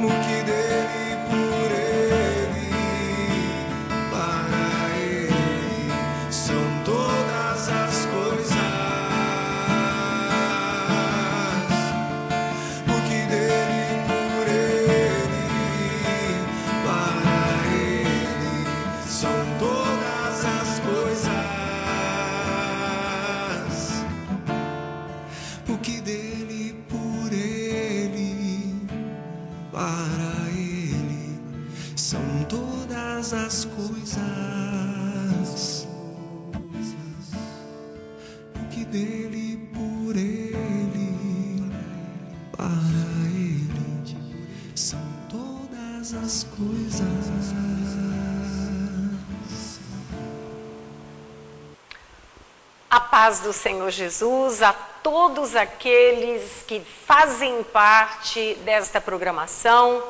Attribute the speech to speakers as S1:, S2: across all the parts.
S1: o que dele, por ele, para ele, são todas as coisas. O que dele, por ele, para ele, são todas as coisas. O que dele, por ele, para ele, são todas as coisas. O que dele, por ele, para ele, são todas as coisas.
S2: A paz do Senhor Jesus a todos aqueles que fazem parte desta programação,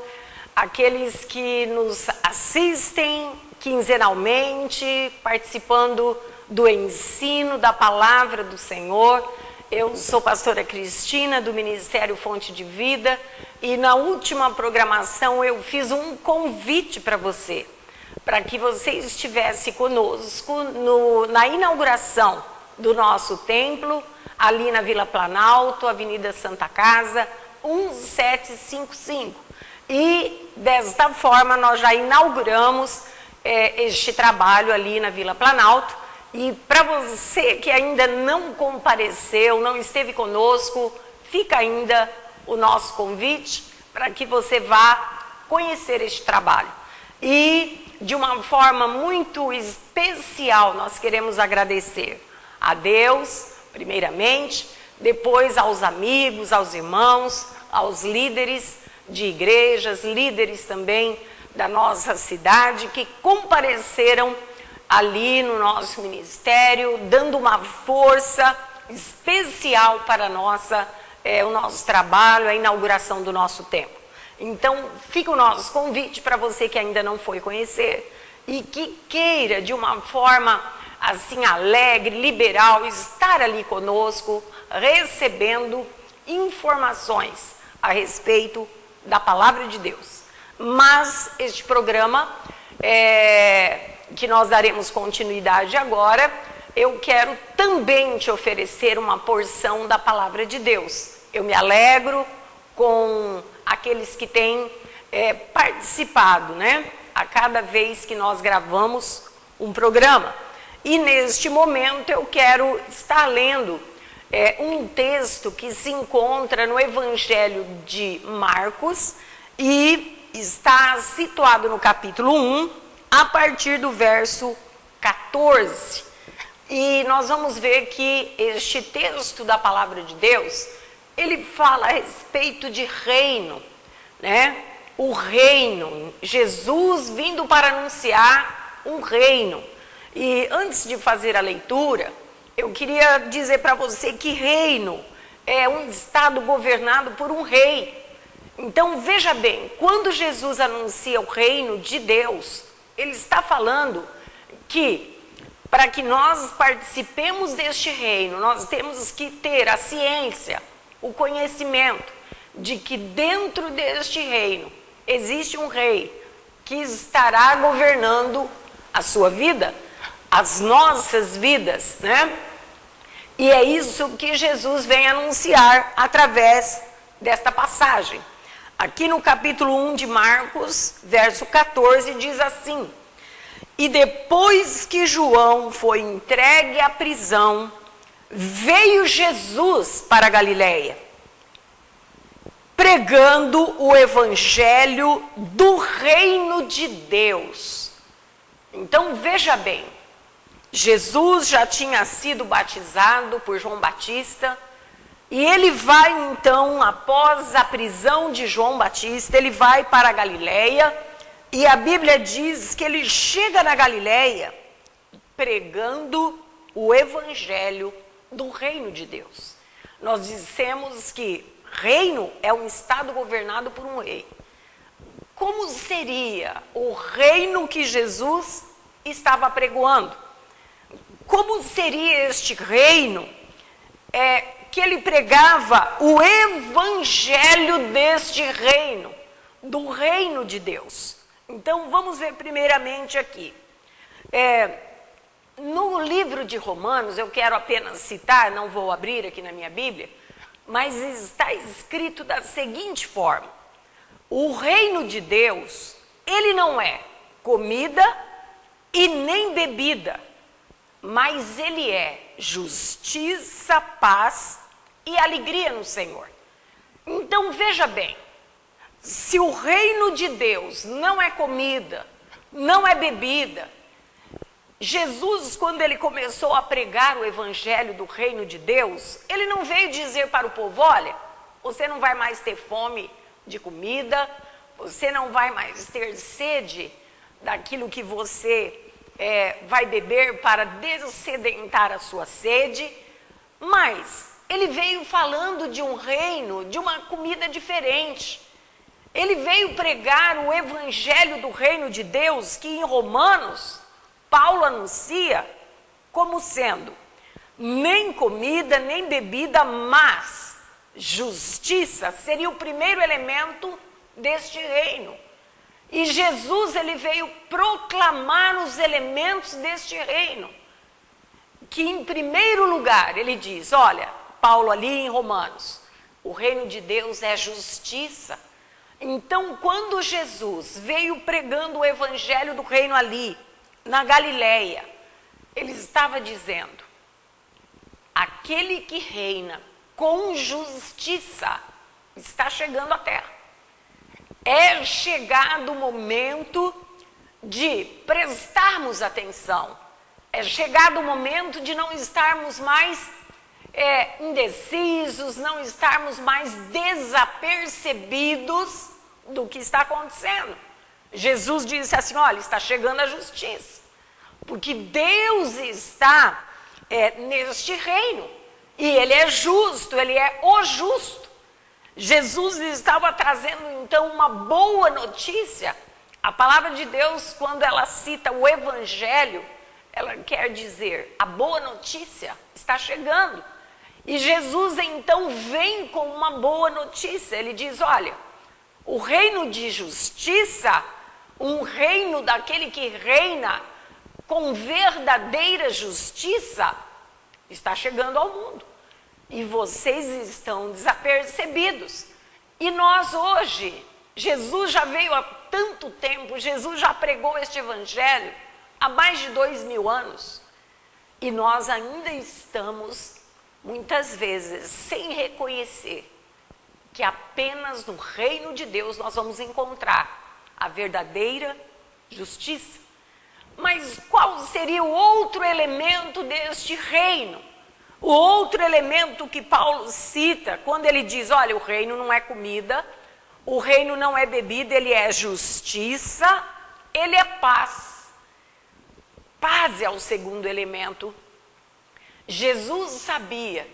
S2: aqueles que nos assistem quinzenalmente, participando do ensino da palavra do Senhor. Eu sou pastora Cristina, do Ministério Fonte de Vida, e na última programação eu fiz um convite para você, para que você estivesse conosco na inauguração do nosso templo, ali na Vila Planalto, Avenida Santa Casa, 1755. E desta forma nós já inauguramos este trabalho ali na Vila Planalto. E para você que ainda não compareceu, não esteve conosco, fica ainda o nosso convite para que você vá conhecer este trabalho. E de uma forma muito especial nós queremos agradecer a Deus, primeiramente, depois aos amigos, aos irmãos, aos líderes de igrejas, líderes também da nossa cidade, que compareceram ali no nosso ministério, dando uma força especial para o nosso trabalho, a inauguração do nosso templo. Então, fica o nosso convite para você que ainda não foi conhecer e que queira, de uma forma assim alegre, liberal, estar ali conosco, recebendo informações a respeito da palavra de Deus. Mas este programa, que nós daremos continuidade agora, eu quero também te oferecer uma porção da palavra de Deus. Eu me alegro com aqueles que têm participado, né? A cada vez que nós gravamos um programa. E neste momento eu quero estar lendo um texto que se encontra no Evangelho de Marcos e está situado no capítulo 1, a partir do verso 14. E nós vamos ver que este texto da palavra de Deus, ele fala a respeito de reino, né? O reino, Jesus vindo para anunciar um reino. E antes de fazer a leitura, eu queria dizer para você que reino é um estado governado por um rei. Então veja bem, quando Jesus anuncia o reino de Deus, ele está falando que para que nós participemos deste reino, nós temos que ter a ciência, o conhecimento de que dentro deste reino existe um rei que estará governando a sua vida, as nossas vidas, né? E é isso que Jesus vem anunciar através desta passagem. Aqui no capítulo 1 de Marcos, verso 14, diz assim: E depois que João foi entregue à prisão, veio Jesus para a Galileia, pregando o evangelho do reino de Deus. Então veja bem, Jesus já tinha sido batizado por João Batista, e ele vai então, após a prisão de João Batista, ele vai para a Galileia, e a Bíblia diz que ele chega na Galileia pregando o evangelho do reino de Deus. Nós dissemos que reino é um estado governado por um rei. Como seria o reino que Jesus estava pregoando? Como seria este reino que ele pregava o evangelho deste reino? do reino de Deus. Então, vamos ver primeiramente aqui. No livro de Romanos, eu quero apenas citar, não vou abrir aqui na minha Bíblia, mas está escrito da seguinte forma: o reino de Deus, ele não é comida e nem bebida, mas ele é justiça, paz e alegria no Senhor. Então veja bem, se o reino de Deus não é comida, não é bebida, Jesus, quando ele começou a pregar o evangelho do reino de Deus, ele não veio dizer para o povo: olha, você não vai mais ter fome de comida, você não vai mais ter sede daquilo que você vai beber para dessedentar a sua sede, mas ele veio falando de um reino, de uma comida diferente. Ele veio pregar o evangelho do reino de Deus, que em Romanos, Paulo anuncia como sendo nem comida, nem bebida, mas justiça. Seria o primeiro elemento deste reino. E Jesus, ele veio proclamar os elementos deste reino. Que em primeiro lugar, ele diz, olha, Paulo ali em Romanos, o reino de Deus é justiça. Então, quando Jesus veio pregando o evangelho do reino ali, na Galileia, ele estava dizendo: aquele que reina com justiça está chegando à terra. É chegado o momento de prestarmos atenção. É chegado o momento de não estarmos mais indecisos, não estarmos mais desapercebidos do que está acontecendo. Jesus disse assim: olha, está chegando a justiça, porque Deus está neste reino, e Ele é justo, Ele é o justo. Jesus estava trazendo então uma boa notícia. A palavra de Deus, quando ela cita o evangelho, ela quer dizer, a boa notícia está chegando. E Jesus então vem com uma boa notícia. Ele diz: olha, o reino de justiça, um reino daquele que reina com verdadeira justiça, está chegando ao mundo. E vocês estão desapercebidos. E nós hoje, Jesus já veio há tanto tempo, Jesus já pregou este evangelho há mais de 2000 anos. E nós ainda estamos, muitas vezes, sem reconhecer que apenas no reino de Deus nós vamos encontrar a verdadeira justiça. Mas qual seria o outro elemento deste reino? O outro elemento que Paulo cita, quando ele diz, olha, o reino não é comida, o reino não é bebida, ele é justiça, ele é paz. Paz é o segundo elemento. Jesus sabia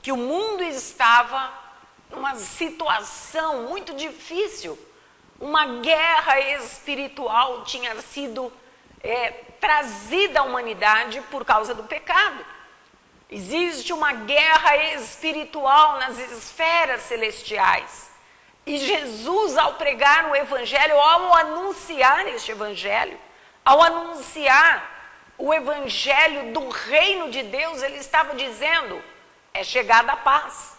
S2: que o mundo estava numa situação muito difícil. Uma guerra espiritual tinha sido trazida à humanidade por causa do pecado. Existe uma guerra espiritual nas esferas celestiais. E Jesus, ao pregar o evangelho, ao anunciar este evangelho, ao anunciar o evangelho do reino de Deus, ele estava dizendo, é chegada a paz.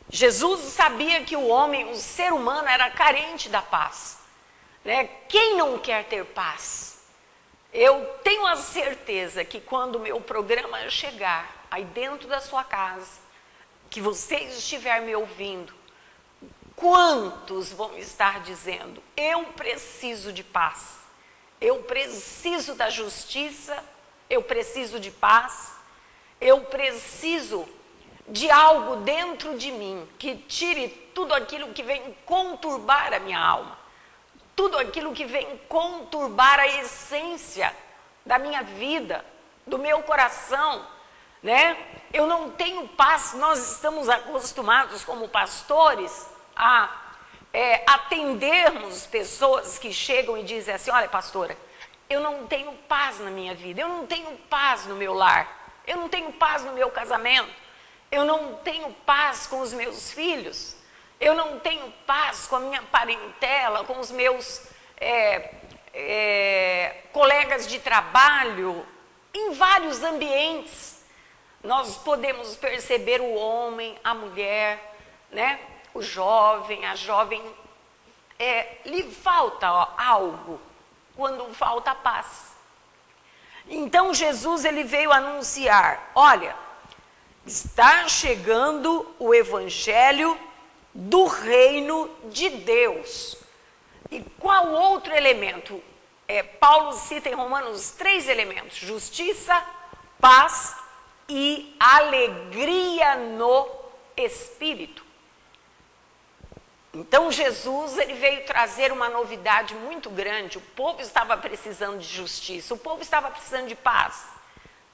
S2: Jesus sabia que o homem, o ser humano, era carente da paz. Né? Quem não quer ter paz? Eu tenho a certeza que quando o meu programa chegar aí dentro da sua casa, que você estiver me ouvindo, quantos vão estar dizendo, eu preciso de paz, eu preciso da justiça, eu preciso de paz, eu preciso de algo dentro de mim que tire tudo aquilo que vem conturbar a minha alma, tudo aquilo que vem conturbar a essência da minha vida, do meu coração, né? Eu não tenho paz. Nós estamos acostumados como pastores a atendermos pessoas que chegam e dizem assim, olha pastora, eu não tenho paz na minha vida, eu não tenho paz no meu lar, eu não tenho paz no meu casamento, eu não tenho paz com os meus filhos, eu não tenho paz com a minha parentela, com os meus colegas de trabalho, em vários ambientes. Nós podemos perceber o homem, a mulher, né? O jovem, a jovem, lhe falta algo quando falta paz. Então Jesus ele veio anunciar, olha, está chegando o evangelho do reino de Deus. E qual outro elemento? Paulo cita em Romanos 3 elementos: justiça, paz e alegria no Espírito. Então Jesus ele veio trazer uma novidade muito grande. O povo estava precisando de justiça, o povo estava precisando de paz,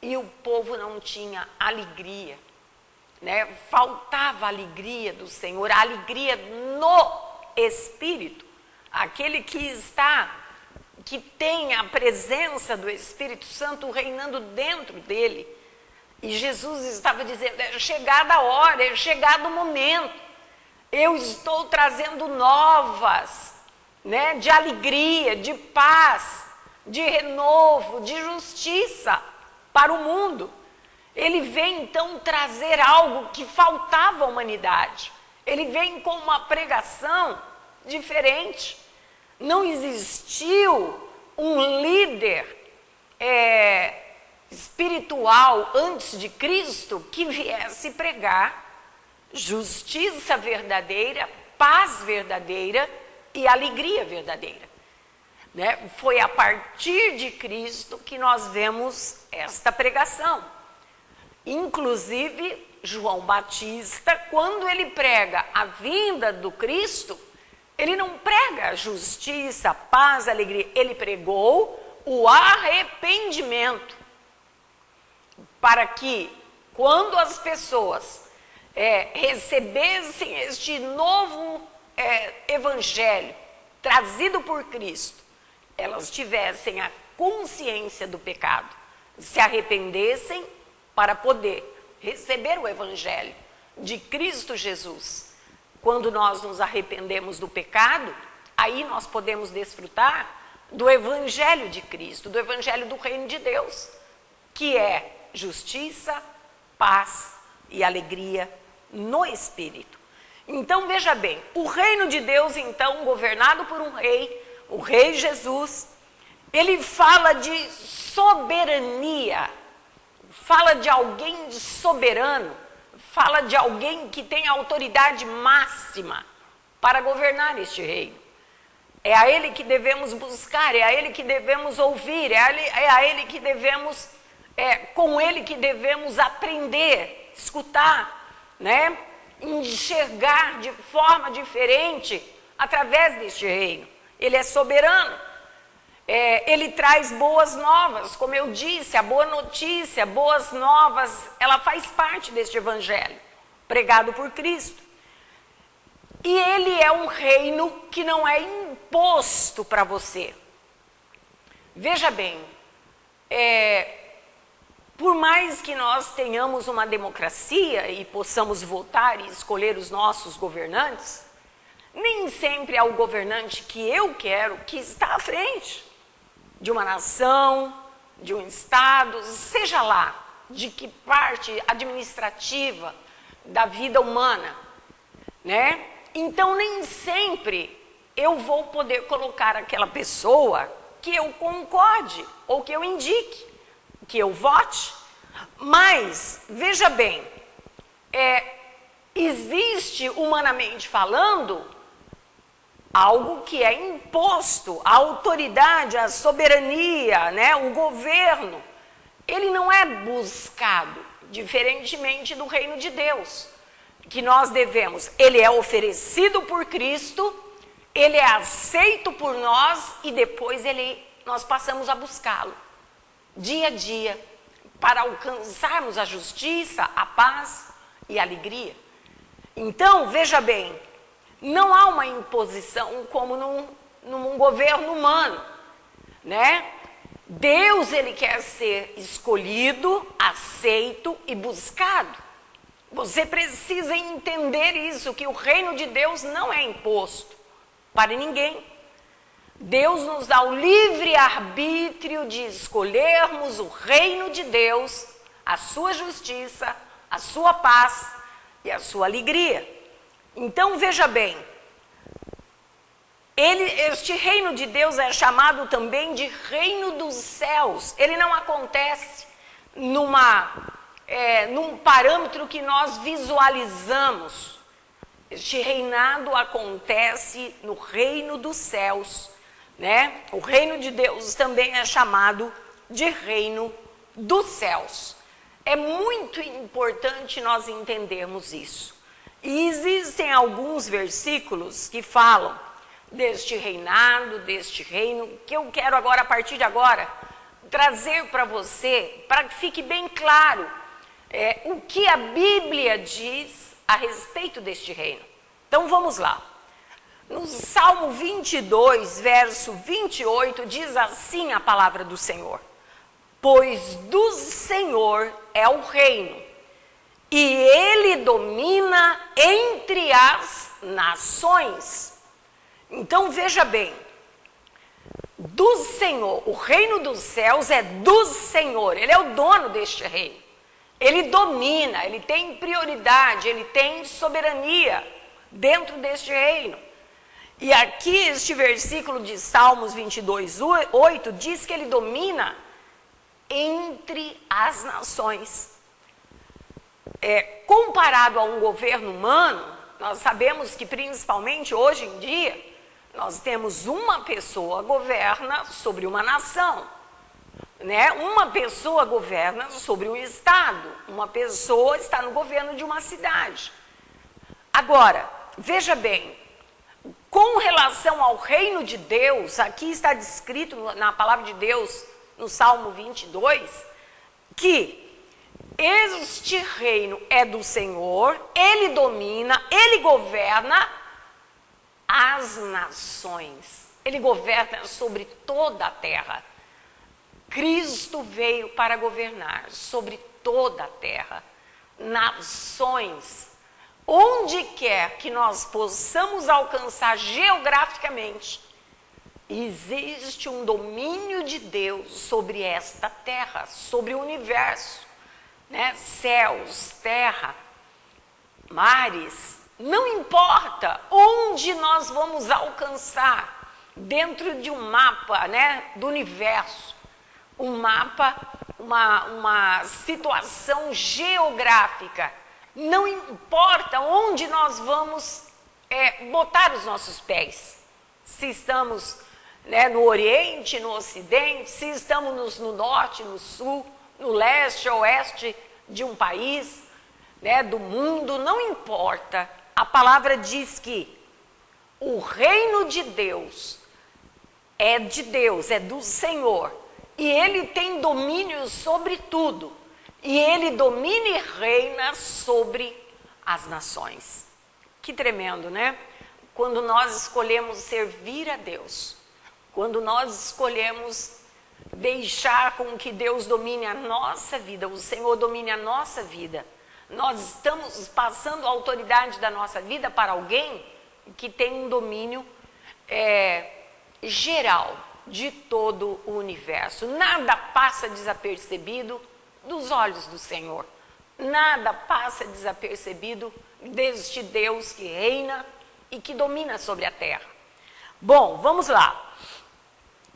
S2: e o povo não tinha alegria, né? Faltava a alegria do Senhor, a alegria no Espírito. Aquele que tem a presença do Espírito Santo reinando dentro dele. E Jesus estava dizendo, é chegada a hora, é chegado o momento. Eu estou trazendo novas, né, de alegria, de paz, de renovo, de justiça para o mundo. Ele vem então trazer algo que faltava à humanidade. Ele vem com uma pregação diferente. Não existiu um líder espiritual antes de Cristo que viesse pregar justiça verdadeira, paz verdadeira e alegria verdadeira, né? Foi a partir de Cristo que nós vemos esta pregação. Inclusive, João Batista, quando ele prega a vinda do Cristo, ele não prega justiça, paz, alegria, ele pregou o arrependimento, para que, quando as pessoas recebessem este novo evangelho trazido por Cristo, elas tivessem a consciência do pecado, se arrependessem para poder receber o evangelho de Cristo Jesus. Quando nós nos arrependemos do pecado, aí nós podemos desfrutar do evangelho de Cristo, do evangelho do reino de Deus, que é justiça, paz e alegria no Espírito. Então veja bem, o reino de Deus então governado por um rei, o rei Jesus, ele fala de soberania, fala de alguém soberano, fala de alguém que tem autoridade máxima para governar este reino. É a ele que devemos buscar, é a ele que devemos ouvir, é a ele que devemos, com ele que devemos aprender, escutar, né? Enxergar de forma diferente através deste reino. Ele é soberano. Ele traz boas novas, como eu disse, a boa notícia, boas novas, ela faz parte deste evangelho pregado por Cristo. E ele é um reino que não é imposto para você. Veja bem, por mais que nós tenhamos uma democracia e possamos votar e escolher os nossos governantes, nem sempre é o governante que eu quero que está à frente de uma nação, de um estado, seja lá de que parte administrativa da vida humana, né? Então nem sempre eu vou poder colocar aquela pessoa que eu concorde ou que eu indique, que eu vote. Mas, veja bem, existe, humanamente falando, algo que é imposto, a autoridade, a soberania, né? O governo, ele não é buscado, diferentemente do reino de Deus, que nós devemos, ele é oferecido por Cristo, ele é aceito por nós e depois nós passamos a buscá-lo, dia a dia, para alcançarmos a justiça, a paz e a alegria. Então, veja bem, não há uma imposição como num governo humano, né? Deus, ele quer ser escolhido, aceito e buscado. Você precisa entender isso, que o reino de Deus não é imposto para ninguém. Deus nos dá o livre arbítrio de escolhermos o reino de Deus, a sua justiça, a sua paz e a sua alegria. Então veja bem, este reino de Deus é chamado também de reino dos céus. Ele não acontece num parâmetro que nós visualizamos. Este reinado acontece no reino dos céus, né? O reino de Deus também é chamado de reino dos céus. É muito importante nós entendermos isso. E existem alguns versículos que falam deste reinado, deste reino, que eu quero agora, a partir de agora, trazer para você, para que fique bem claro o que a Bíblia diz a respeito deste reino. Então vamos lá. No Salmo 22, verso 28, diz assim a palavra do Senhor: pois do Senhor é o reino, e Ele domina entre as nações. Então veja bem, do Senhor, o reino dos céus é do Senhor, Ele é o dono deste reino. Ele domina, Ele tem prioridade, Ele tem soberania dentro deste reino. E aqui este versículo de Salmos 22, 8, diz que Ele domina entre as nações. Comparado a um governo humano, nós sabemos que principalmente hoje em dia, nós temos uma pessoa governa sobre uma nação, né? Uma pessoa governa sobre um estado, uma pessoa está no governo de uma cidade. Agora, veja bem, com relação ao reino de Deus, aqui está descrito na palavra de Deus, no Salmo 22, que este reino é do Senhor, Ele domina, Ele governa as nações. Ele governa sobre toda a terra. Cristo veio para governar sobre toda a terra. Nações. Onde quer que nós possamos alcançar geograficamente, existe um domínio de Deus sobre esta terra, sobre o universo, né? Céus, terra, mares. Não importa onde nós vamos alcançar dentro de um mapa, né, do universo, um mapa, uma situação geográfica. Não importa onde nós vamos botar os nossos pés. Se estamos, né, no Oriente, no Ocidente, se estamos no Norte, no Sul, no Leste, Oeste de um país, né, do mundo, não importa. A palavra diz que o reino de Deus, é do Senhor. E Ele tem domínio sobre tudo. E Ele domina e reina sobre as nações. Que tremendo, né? Quando nós escolhemos servir a Deus, quando nós escolhemos deixar com que Deus domine a nossa vida, o Senhor domine a nossa vida, nós estamos passando a autoridade da nossa vida para alguém que tem um domínio geral de todo o universo. Nada passa desapercebido dos olhos do Senhor. Nada passa desapercebido deste Deus que reina e que domina sobre a terra. Bom, vamos lá.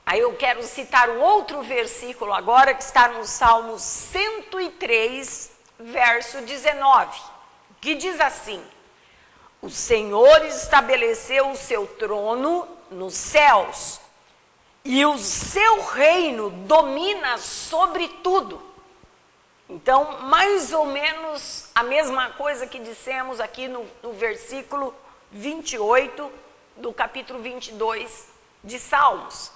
S2: Aí eu quero citar um outro versículo agora que está no Salmo 103, verso 19, que diz assim: o Senhor estabeleceu o seu trono nos céus, e o seu reino domina sobre tudo. Então, mais ou menos a mesma coisa que dissemos aqui no versículo 28 do capítulo 22 de Salmos.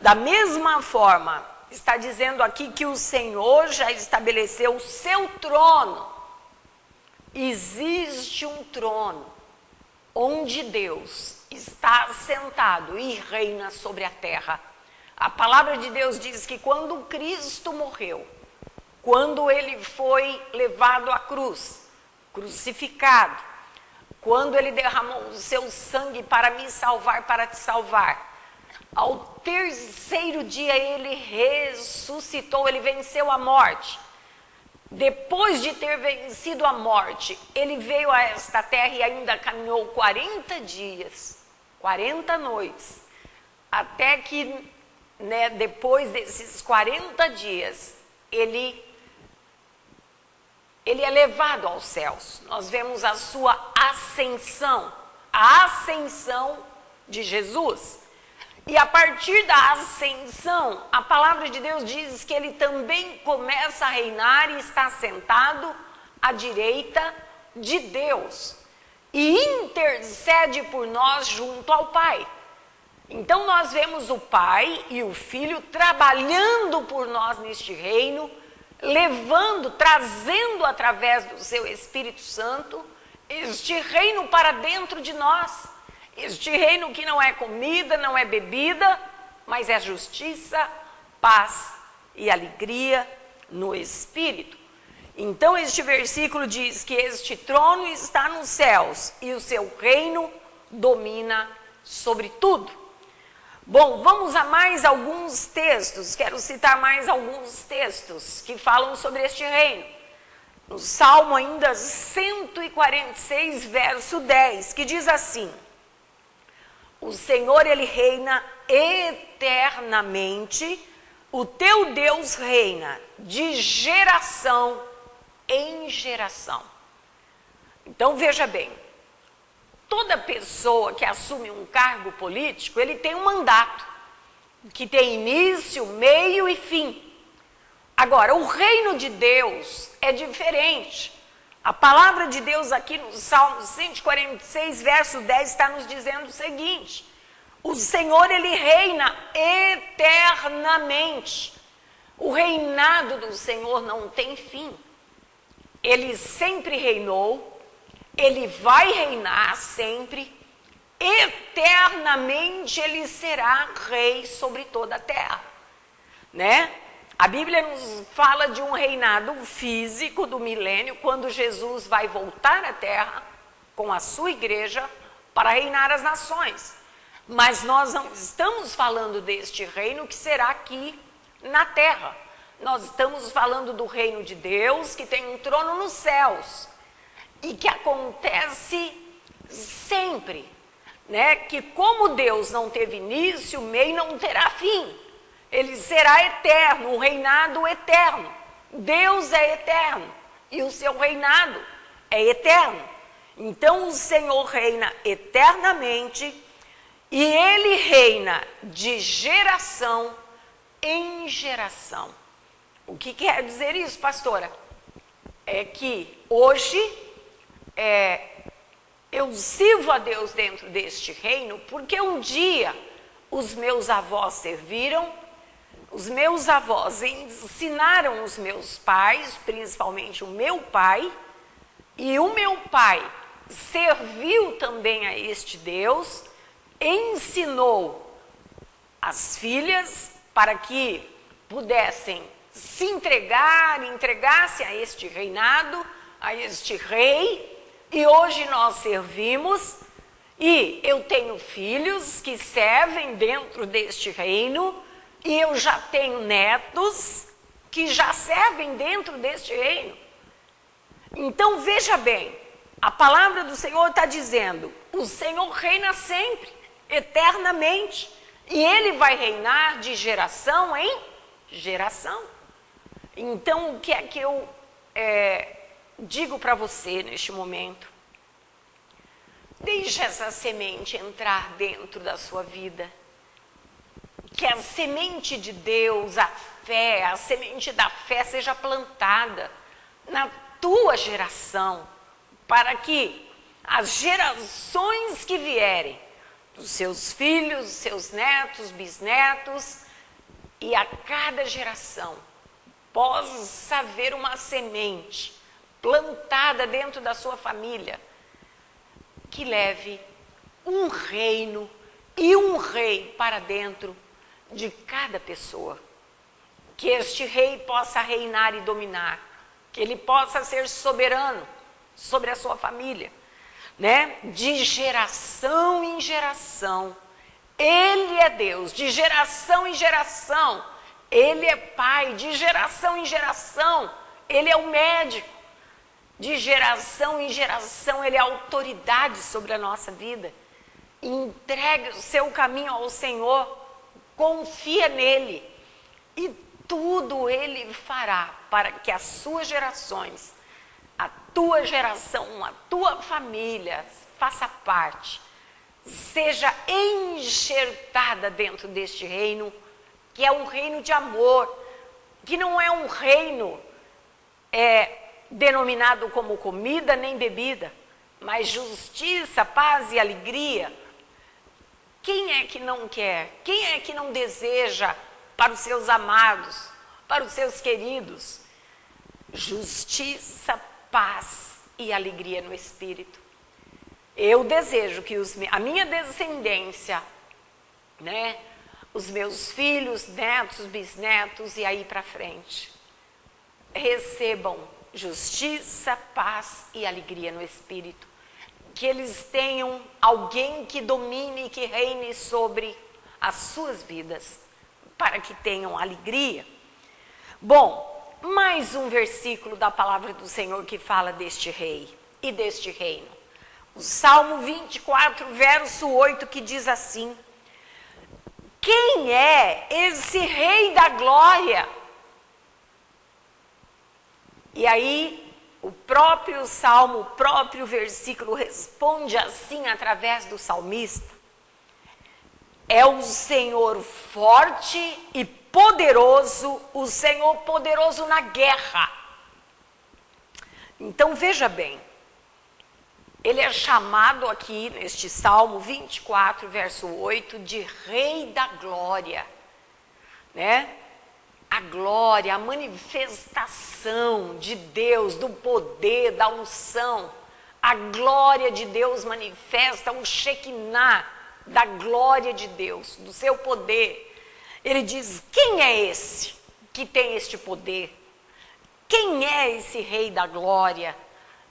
S2: Da mesma forma, está dizendo aqui que o Senhor já estabeleceu o seu trono. Existe um trono onde Deus está sentado e reina sobre a terra. A palavra de Deus diz que quando Cristo morreu, quando Ele foi levado à cruz, crucificado, quando ele derramou o seu sangue para me salvar, para te salvar, ao terceiro dia ele ressuscitou, ele venceu a morte. Depois de ter vencido a morte, ele veio a esta terra e ainda caminhou 40 dias, 40 noites, até que, né, depois desses 40 dias, ele é levado aos céus. Nós vemos a sua ascensão, a ascensão de Jesus. E a partir da ascensão, a palavra de Deus diz que ele também começa a reinar e está sentado à direita de Deus. E intercede por nós junto ao Pai. Então nós vemos o Pai e o Filho trabalhando por nós neste reino, levando, trazendo através do seu Espírito Santo este reino para dentro de nós. Este reino que não é comida, não é bebida, mas é justiça, paz e alegria no Espírito. Então este versículo diz que este trono está nos céus e o seu reino domina sobre tudo. Bom, vamos a mais alguns textos, quero citar mais alguns textos que falam sobre este reino. No Salmo ainda 146, verso 10, que diz assim: o Senhor, ele reina eternamente, o teu Deus reina de geração em geração. Então veja bem, toda pessoa que assume um cargo político, ele tem um mandato, que tem início, meio e fim. Agora, o reino de Deus é diferente. A palavra de Deus aqui no Salmo 146, verso 10, está nos dizendo o seguinte: o Senhor, ele reina eternamente. O reinado do Senhor não tem fim. Ele sempre reinou, ele vai reinar sempre, eternamente ele será rei sobre toda a terra, né? A Bíblia nos fala de um reinado físico do milênio, quando Jesus vai voltar à terra com a sua igreja para reinar as nações. Mas nós não estamos falando deste reino que será aqui na terra. Nós estamos falando do reino de Deus, que tem um trono nos céus e que acontece sempre, né? Que como Deus não teve início, meio e não terá fim. Ele será eterno, um reinado eterno. Deus é eterno e o seu reinado é eterno. Então o Senhor reina eternamente e ele reina de geração em geração. O que quer dizer isso, pastora? É que hoje eu sirvo a Deus dentro deste reino porque um dia os meus avós serviram. Os meus avós ensinaram os meus pais, principalmente o meu pai, e o meu pai serviu também a este Deus, ensinou as filhas para que pudessem se entregassem a este reinado, a este rei, e hoje nós servimos, e eu tenho filhos que servem dentro deste reino, e eu já tenho netos que já servem dentro deste reino. Então veja bem, a palavra do Senhor está dizendo, o Senhor reina sempre, eternamente, e ele vai reinar de geração em geração. Então o que é que eu digo para você neste momento? Deixe essa semente entrar dentro da sua vida. Que a semente de Deus, a semente da fé seja plantada na tua geração, para que as gerações que vierem, dos seus filhos, seus netos, bisnetos, e a cada geração, possa haver uma semente plantada dentro da sua família, que leve um reino e um rei para dentro de cada pessoa, que este rei possa reinar e dominar, que ele possa ser soberano, sobre a sua família, né? De geração em geração. Ele é Deus, de geração em geração. Ele é Pai, de geração em geração. Ele é o médico. De geração em geração, Ele é autoridade sobre a nossa vida. Entregue o seu caminho ao Senhor, confia nele e tudo Ele fará para que as suas gerações, a tua geração, a tua família faça parte, seja enxertada dentro deste reino, que é um reino de amor, que não é um reino denominado como comida nem bebida, mas justiça, paz e alegria. Quem é que não quer? Quem é que não deseja para os seus amados, para os seus queridos? Justiça, paz e alegria no Espírito. Eu desejo que a minha descendência, né, os meus filhos, netos, bisnetos e aí para frente, recebam justiça, paz e alegria no Espírito. Que eles tenham alguém que domine e que reine sobre as suas vidas, para que tenham alegria. Bom, mais um versículo da palavra do Senhor que fala deste rei e deste reino. O Salmo 24, verso 8, que diz assim: quem é esse rei da glória? E aí, o próprio Salmo, o próprio versículo responde assim através do salmista: é o Senhor forte e poderoso, o Senhor poderoso na guerra. Então veja bem, ele é chamado aqui neste Salmo 24, verso 8, de Rei da Glória, né? A glória, a manifestação de Deus, do poder, da unção. A glória de Deus manifesta o Shekinah da glória de Deus, do seu poder. Ele diz: quem é esse que tem este poder? Quem é esse Rei da glória?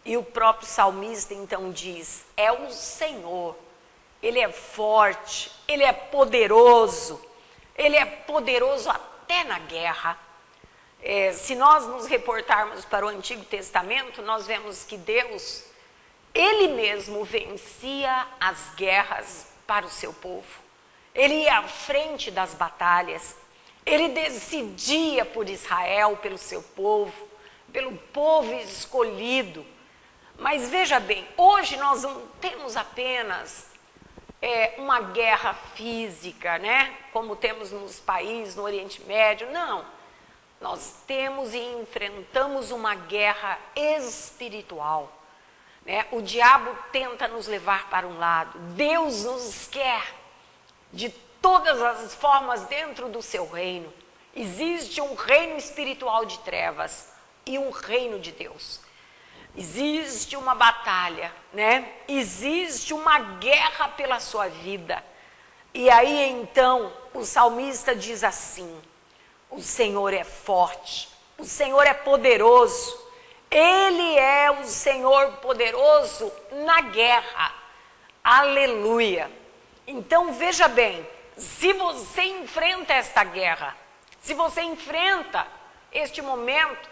S2: E o próprio salmista então diz: é o Senhor. Ele é forte, Ele é poderoso até na guerra. Se nós nos reportarmos para o Antigo Testamento, nós vemos que Deus, Ele mesmo vencia as guerras para o seu povo. Ele ia à frente das batalhas, Ele decidia por Israel, pelo seu povo, pelo povo escolhido. Mas veja bem, hoje nós não temos apenas uma guerra física, né? Como temos nos países, no Oriente Médio, não. Nós temos e enfrentamos uma guerra espiritual, né? O diabo tenta nos levar para um lado, Deus nos quer de todas as formas dentro do seu reino. Existe um reino espiritual de trevas e um reino de Deus. Existe uma batalha, né? Existe uma guerra pela sua vida. E aí então o salmista diz assim: o Senhor é forte, o Senhor é poderoso, Ele é o Senhor poderoso na guerra. Aleluia! Então veja bem, se você enfrenta esta guerra, se você enfrenta este momento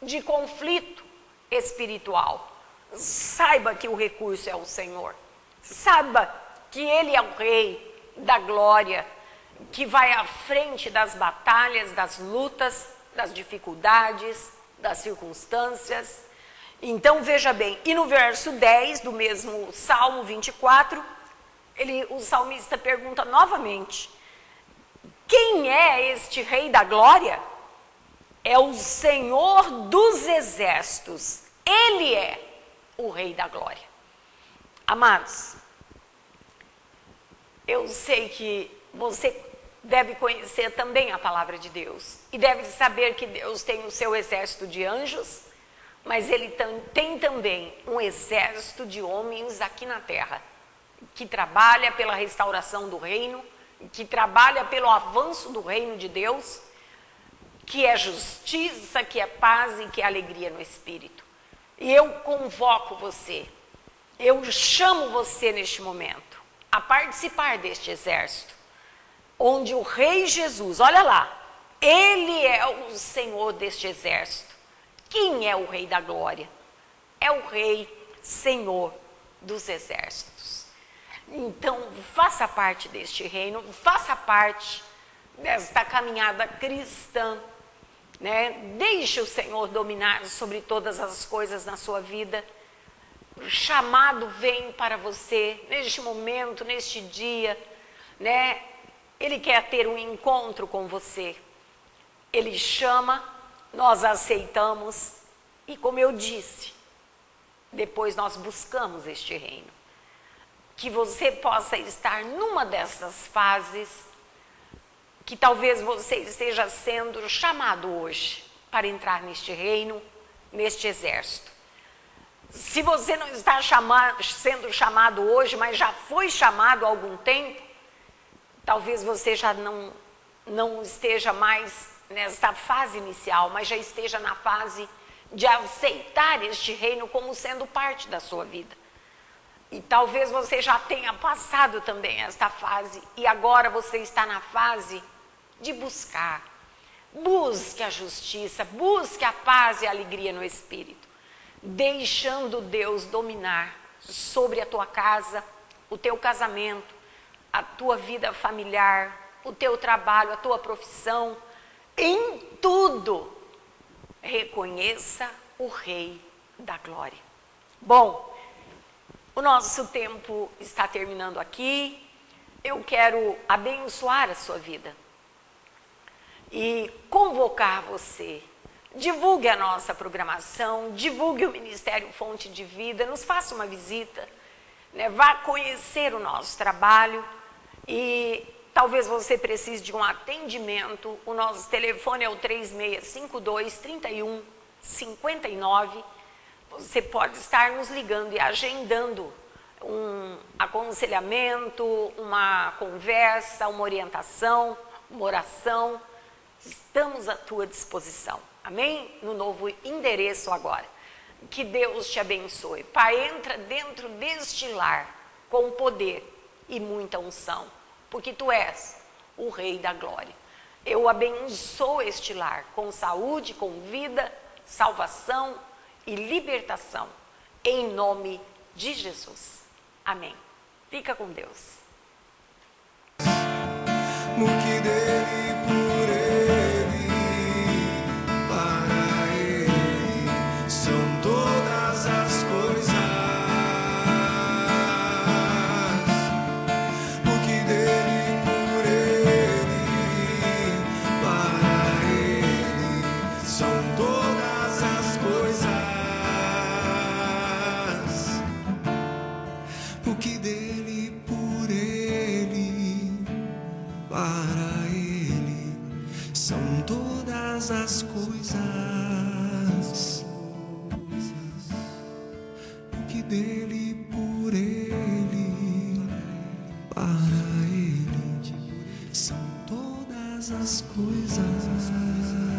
S2: de conflito espiritual, saiba que o recurso é o Senhor. Saiba que Ele é o Rei da glória, que vai à frente das batalhas, das lutas, das dificuldades, das circunstâncias. Então veja bem, e no verso 10 do mesmo Salmo 24, o salmista pergunta novamente: quem é este Rei da glória? É o Senhor dos exércitos, Ele é o Rei da glória. Amados, eu sei que você deve conhecer também a palavra de Deus e deve saber que Deus tem o seu exército de anjos, mas Ele tem também um exército de homens aqui na terra, que trabalha pela restauração do reino, que trabalha pelo avanço do reino de Deus, que é justiça, que é paz e que é alegria no Espírito. E eu convoco você, eu chamo você neste momento a participar deste exército, onde o Rei Jesus, olha lá, Ele é o Senhor deste exército. Quem é o Rei da Glória? É o Rei Senhor dos exércitos. Então, faça parte deste reino, faça parte desta caminhada cristã, né? Deixe o Senhor dominar sobre todas as coisas na sua vida. O chamado vem para você neste momento, neste dia, né? Ele quer ter um encontro com você. Ele chama, nós aceitamos e, como eu disse, depois nós buscamos este reino. Que você possa estar numa dessas fases, que talvez você esteja sendo chamado hoje para entrar neste reino, neste exército. Se você não está sendo chamado hoje, mas já foi chamado há algum tempo, talvez você já não esteja mais nesta fase inicial, mas já esteja na fase de aceitar este reino como sendo parte da sua vida. E talvez você já tenha passado também esta fase e agora você está na fase de buscar. Busque a justiça, busque a paz e a alegria no Espírito, deixando Deus dominar sobre a tua casa, o teu casamento, a tua vida familiar, o teu trabalho, a tua profissão. Em tudo, reconheça o Rei da Glória. Bom, o nosso tempo está terminando aqui. Eu quero abençoar a sua vida e convocar você. Divulgue a nossa programação, divulgue o Ministério Fonte de Vida, nos faça uma visita, né? Vá conhecer o nosso trabalho e talvez você precise de um atendimento. O nosso telefone é o 3652-3159. Você pode estar nos ligando e agendando um aconselhamento, uma conversa, uma orientação, uma oração. Estamos à tua disposição. Amém? No novo endereço agora. Que Deus te abençoe. Pai, entra dentro deste lar com poder e muita unção, porque Tu és o Rei da Glória. Eu abençoo este lar com saúde, com vida, salvação e libertação, em nome de Jesus. Amém. Fica com Deus.
S1: O que dele, por ele, para ele, são todas as coisas. O que dele, por ele, para ele, são todas as coisas. O que dele, por ele, para ele, são todas as coisas. O que dele, por ele, para ele, são todas as coisas.